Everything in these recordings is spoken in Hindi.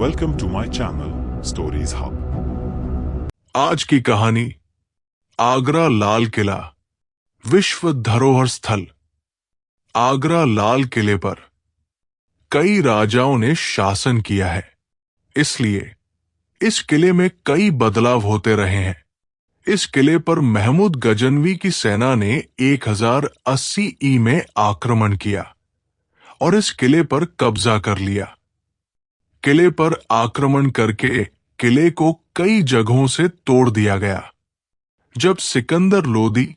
Welcome to my channel, Stories Hub. आज की कहानी आगरा लाल किला, विश्व धरोहर स्थल। आगरा लाल किले पर कई राजाओं ने शासन किया है, इसलिए इस किले में कई बदलाव होते रहे हैं। इस किले पर महमूद गजनवी की सेना ने 1080 ई में आक्रमण किया और इस किले पर कब्जा कर लिया। किले पर आक्रमण करके किले को कई जगहों से तोड़ दिया गया। जब सिकंदर लोदी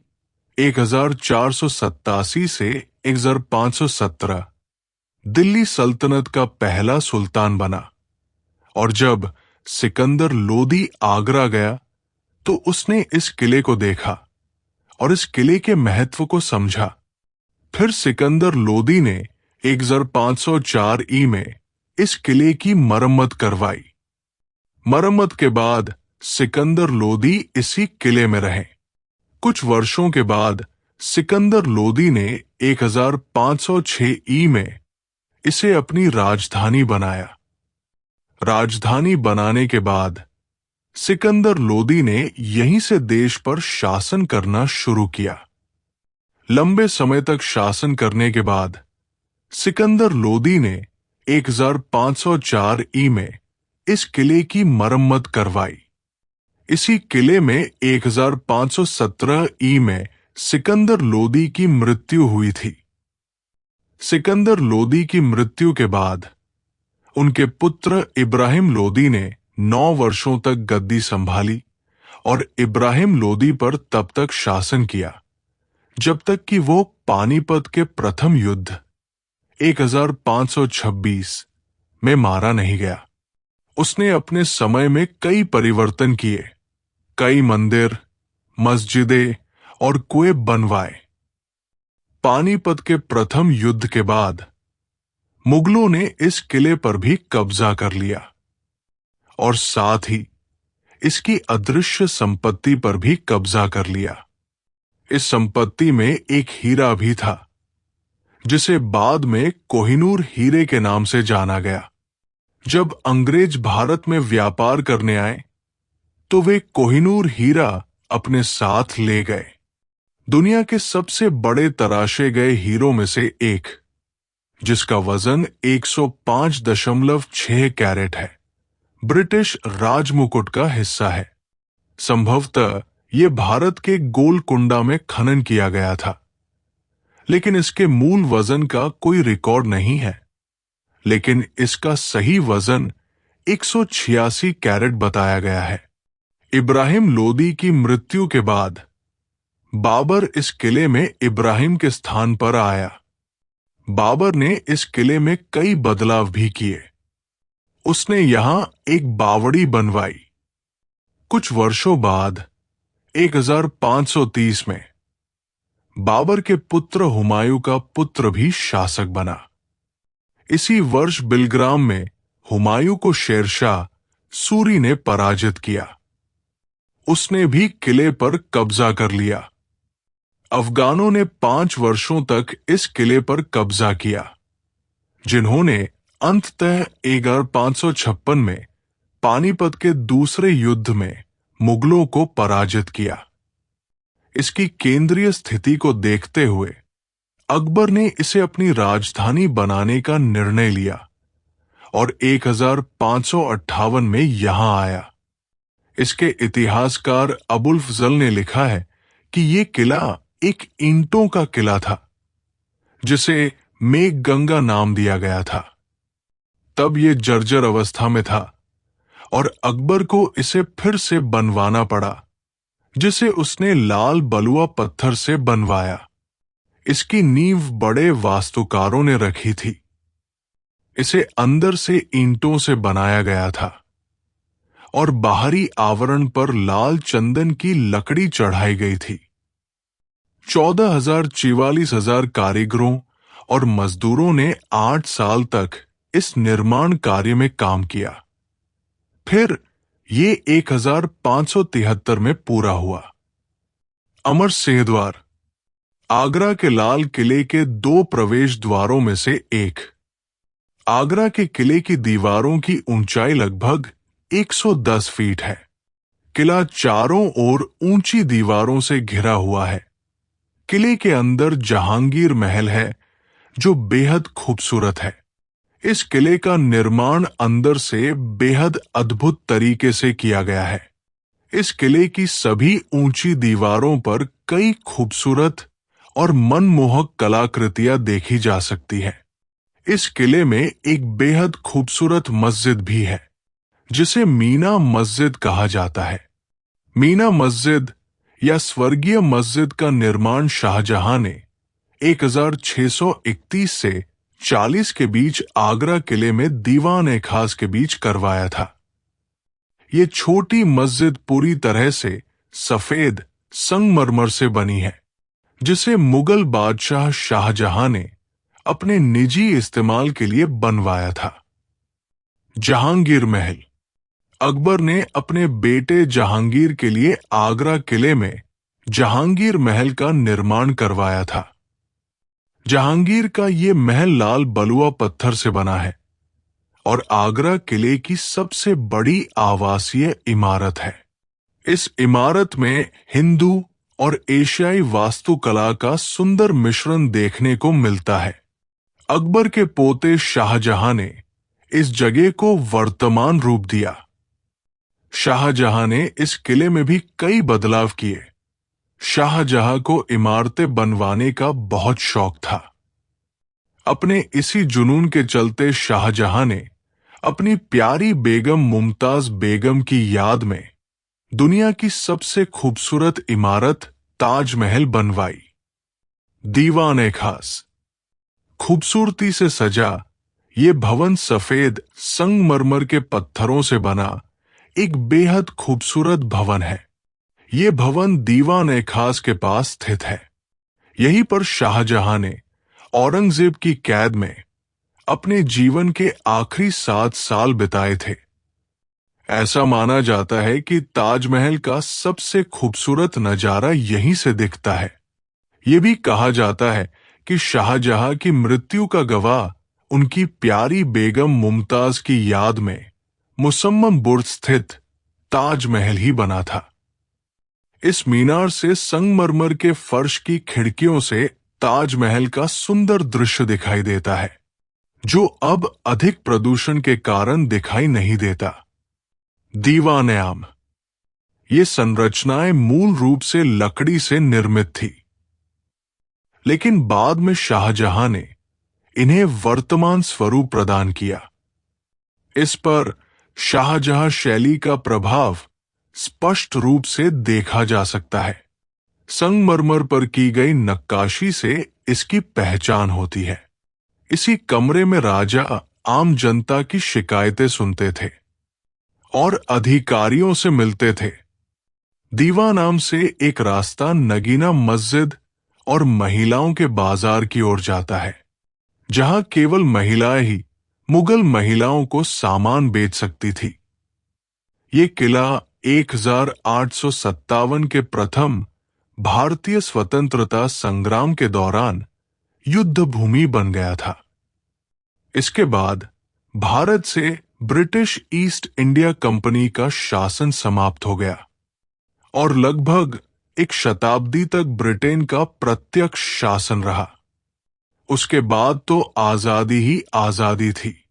1487 से 1517 दिल्ली सल्तनत का पहला सुल्तान बना और जब सिकंदर लोदी आगरा गया तो उसने इस किले को देखा और इस किले के महत्व को समझा। फिर सिकंदर लोदी ने 1504 ई में इस किले की मरम्मत करवाई। मरम्मत के बाद सिकंदर लोदी इसी किले में रहे। कुछ वर्षों के बाद सिकंदर लोदी ने 1506 ई में इसे अपनी राजधानी बनाया। राजधानी बनाने के बाद सिकंदर लोदी ने यहीं से देश पर शासन करना शुरू किया। लंबे समय तक शासन करने के बाद सिकंदर लोदी ने 1504 ई में इस किले की मरम्मत करवाई। इसी किले में 1517 ई में सिकंदर लोदी की मृत्यु हुई थी। सिकंदर लोदी की मृत्यु के बाद उनके पुत्र इब्राहिम लोदी ने 9 वर्षों तक गद्दी संभाली और इब्राहिम लोदी पर तब तक शासन किया जब तक कि वो पानीपत के प्रथम युद्ध 1526 में मारा नहीं गया। उसने अपने समय में कई परिवर्तन किए, कई मंदिर, मस्जिदें और कुएं बनवाए। पानीपत के प्रथम युद्ध के बाद मुगलों ने इस किले पर भी कब्जा कर लिया और साथ ही इसकी अदृश्य संपत्ति पर भी कब्जा कर लिया। इस संपत्ति में एक हीरा भी था जिसे बाद में कोहिनूर हीरे के नाम से जाना गया। जब अंग्रेज भारत में व्यापार करने आए तो वे कोहिनूर हीरा अपने साथ ले गए। दुनिया के सबसे बड़े तराशे गए हीरों में से एक, जिसका वजन 105.6 कैरेट है, ब्रिटिश राजमुकुट का हिस्सा है। संभवतः यह भारत के गोलकुंडा में खनन किया गया था, लेकिन इसके मूल वजन का कोई रिकॉर्ड नहीं है। लेकिन इसका सही वजन 186 कैरेट बताया गया है। इब्राहिम लोदी की मृत्यु के बाद बाबर इस किले में इब्राहिम के स्थान पर आया। बाबर ने इस किले में कई बदलाव भी किए। उसने यहां एक बावड़ी बनवाई। कुछ वर्षों बाद 1530 में बाबर के पुत्र हुमायूं का पुत्र भी शासक बना। इसी वर्ष बिलग्राम में हुमायूं को शेरशाह सूरी ने पराजित किया। उसने भी किले पर कब्जा कर लिया। अफगानों ने 5 वर्षों तक इस किले पर कब्जा किया, जिन्होंने अंततः 1556 में पानीपत के दूसरे युद्ध में मुगलों को पराजित किया। इसकी केंद्रीय स्थिति को देखते हुए अकबर ने इसे अपनी राजधानी बनाने का निर्णय लिया और 1558 में यहां आया। इसके इतिहासकार अबुल फजल ने लिखा है कि यह किला एक ईंटों का किला था, जिसे मेघगंगा नाम दिया गया था। तब यह जर्जर अवस्था में था और अकबर को इसे फिर से बनवाना पड़ा, जिसे उसने लाल बलुआ पत्थर से बनवाया। इसकी नींव बड़े वास्तुकारों ने रखी थी। इसे अंदर से ईंटों से बनाया गया था और बाहरी आवरण पर लाल चंदन की लकड़ी चढ़ाई गई थी। 14,44,000 कारीगरों और मजदूरों ने 8 साल तक इस निर्माण कार्य में काम किया। फिर ये 1573 में पूरा हुआ। अमर सिंह द्वार आगरा के लाल किले के 2 प्रवेश द्वारों में से एक। आगरा के किले की दीवारों की ऊंचाई लगभग 110 फीट है। किला चारों ओर ऊंची दीवारों से घिरा हुआ है। किले के अंदर जहांगीर महल है जो बेहद खूबसूरत है। इस किले का निर्माण अंदर से बेहद अद्भुत तरीके से किया गया है। इस किले की सभी ऊंची दीवारों पर कई खूबसूरत और मनमोहक कलाकृतियां देखी जा सकती हैं। इस किले में एक बेहद खूबसूरत मस्जिद भी है जिसे मीना मस्जिद कहा जाता है। मीना मस्जिद या स्वर्गीय मस्जिद का निर्माण शाहजहां ने 1631 से 40 के बीच आगरा किले में दीवान-ए-खास के बीच करवाया था। ये छोटी मस्जिद पूरी तरह से सफेद संगमरमर से बनी है जिसे मुगल बादशाह शाहजहां ने अपने निजी इस्तेमाल के लिए बनवाया था। जहांगीर महल। अकबर ने अपने बेटे जहांगीर के लिए आगरा किले में जहांगीर महल का निर्माण करवाया था। जहांगीर का ये महल लाल बलुआ पत्थर से बना है और आगरा किले की सबसे बड़ी आवासीय इमारत है। इस इमारत में हिंदू और एशियाई वास्तुकला का सुंदर मिश्रण देखने को मिलता है। अकबर के पोते शाहजहां ने इस जगह को वर्तमान रूप दिया। शाहजहां ने इस किले में भी कई बदलाव किए। शाहजहां को इमारतें बनवाने का बहुत शौक था। अपने इसी जुनून के चलते शाहजहां ने अपनी प्यारी बेगम मुमताज बेगम की याद में दुनिया की सबसे खूबसूरत इमारत ताजमहल बनवाई। दीवान-ए-खास। खूबसूरती से सजा ये भवन सफेद संगमरमर के पत्थरों से बना एक बेहद खूबसूरत भवन है। ये भवन दीवान-ए-खास के पास स्थित है। यहीं पर शाहजहां ने औरंगजेब की कैद में अपने जीवन के आखिरी 7 साल बिताए थे। ऐसा माना जाता है कि ताजमहल का सबसे खूबसूरत नजारा यहीं से दिखता है। ये भी कहा जाता है कि शाहजहां की मृत्यु का गवाह उनकी प्यारी बेगम मुमताज की याद में मुसम्मम बुर्ज स्थित ताजमहल ही बना था। इस मीनार से संगमरमर के फर्श की खिड़कियों से ताजमहल का सुंदर दृश्य दिखाई देता है जो अब अधिक प्रदूषण के कारण दिखाई नहीं देता। दीवान-ए-आम। ये संरचनाएं मूल रूप से लकड़ी से निर्मित थी, लेकिन बाद में शाहजहां ने इन्हें वर्तमान स्वरूप प्रदान किया। इस पर शाहजहां शैली का प्रभाव स्पष्ट रूप से देखा जा सकता है। संगमरमर पर की गई नक्काशी से इसकी पहचान होती है। इसी कमरे में राजा आम जनता की शिकायतें सुनते थे और अधिकारियों से मिलते थे। दीवान-आम से एक रास्ता नगीना मस्जिद और महिलाओं के बाजार की ओर जाता है, जहां केवल महिलाएं ही मुगल महिलाओं को सामान बेच सकती थी। ये किला 1857 के प्रथम भारतीय स्वतंत्रता संग्राम के दौरान युद्ध भूमि बन गया था। इसके बाद भारत से ब्रिटिश ईस्ट इंडिया कंपनी का शासन समाप्त हो गया और लगभग एक शताब्दी तक ब्रिटेन का प्रत्यक्ष शासन रहा। उसके बाद तो आजादी ही आजादी थी।